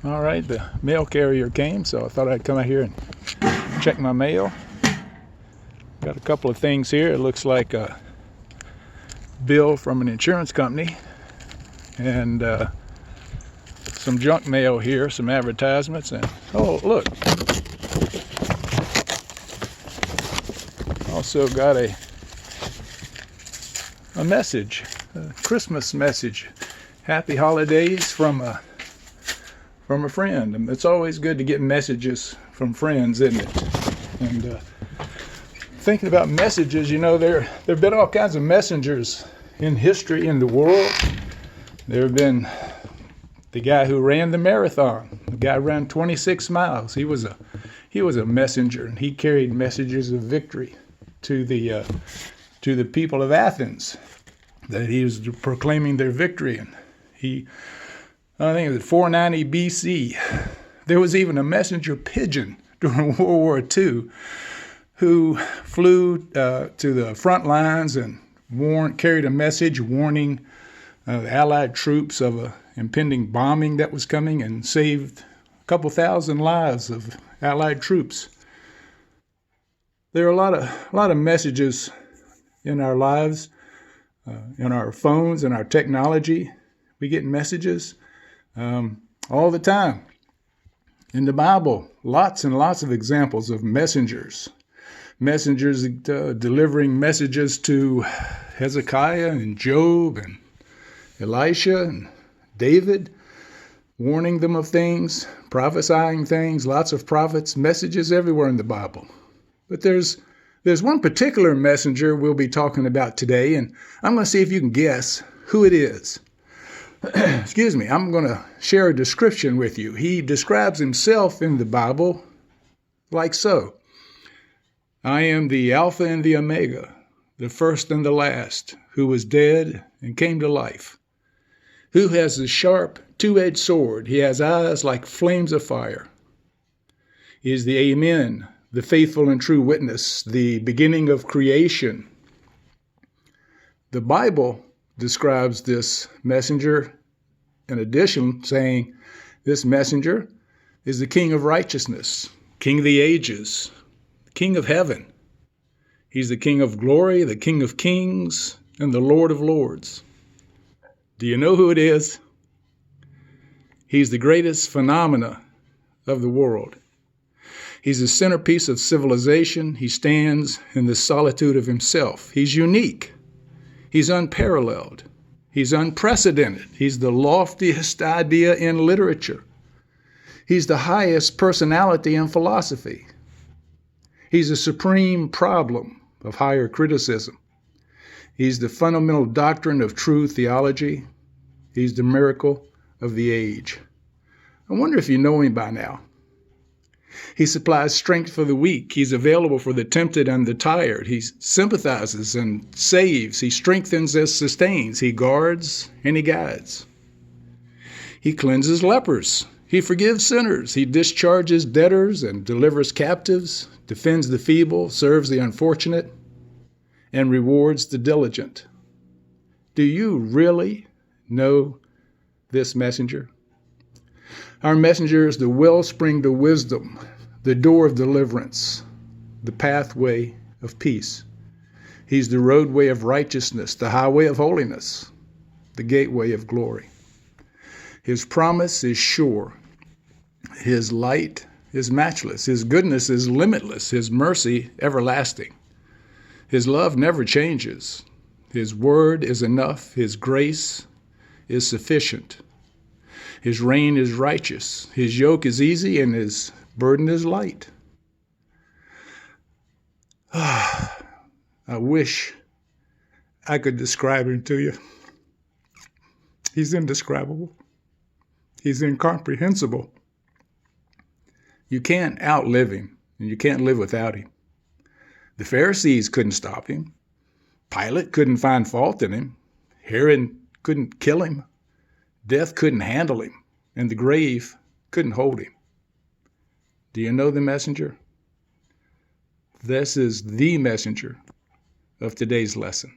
All right, the mail carrier came, so I thought I'd come out here and check my mail. Got a couple of things here. It looks like a bill from an insurance company and some junk mail here, some advertisements, and oh, look. Also got a message, a Christmas message. Happy holidays from a friend. And it's always good to get messages from friends, isn't it? And thinking about messages, you know, there have been all kinds of messengers in history in the world. There have been the guy who ran the marathon. The guy ran 26 miles. He was a messenger, and he carried messages of victory to the people of Athens, that he was proclaiming their victory. And I think it was 490 BC. There was even a messenger pigeon during World War II who flew to the front lines and carried a message warning the Allied troops of an impending bombing that was coming, and saved a couple thousand lives of Allied troops. There are a lot of messages in our lives, in our phones, in our technology. We get messages all the time. In the Bible, lots and lots of examples of messengers delivering messages to Hezekiah and Job and Elisha and David, warning them of things, prophesying things, lots of prophets, messages everywhere in the Bible. But there's one particular messenger we'll be talking about today, and I'm going to see if you can guess who it is. Excuse me, I'm going to share a description with you. He describes himself in the Bible like so. I am the Alpha and the Omega, the first and the last, who was dead and came to life. Who has a sharp, two-edged sword. He has eyes like flames of fire. He is the Amen, the faithful and true witness, the beginning of creation. The Bible describes this messenger, in addition, saying this messenger is the King of righteousness, King of the ages, King of heaven. He's the King of glory, the King of kings, and the Lord of lords. Do you know who it is? He's the greatest phenomena of the world. He's the centerpiece of civilization. He stands in the solitude of himself. He's unique. He's unparalleled. He's unprecedented. He's the loftiest idea in literature. He's the highest personality in philosophy. He's the supreme problem of higher criticism. He's the fundamental doctrine of true theology. He's the miracle of the age. I wonder if you know him by now. He supplies strength for the weak. He's available for the tempted and the tired. He sympathizes and saves. He strengthens and sustains. He guards and he guides. He cleanses lepers. He forgives sinners. He discharges debtors and delivers captives, defends the feeble, serves the unfortunate, and rewards the diligent. Do you really know this messenger? Our messenger is the wellspring to wisdom, the door of deliverance, the pathway of peace. He's the roadway of righteousness, the highway of holiness, the gateway of glory. His promise is sure. His light is matchless. His goodness is limitless. His mercy everlasting. His love never changes. His word is enough. His grace is sufficient. His reign is righteous. His yoke is easy and his burden is light. I wish I could describe him to you. He's indescribable. He's incomprehensible. You can't outlive him, and you can't live without him. The Pharisees couldn't stop him. Pilate couldn't find fault in him. Herod couldn't kill him. Death couldn't handle him, and the grave couldn't hold him. Do you know the messenger? This is the messenger of today's lesson.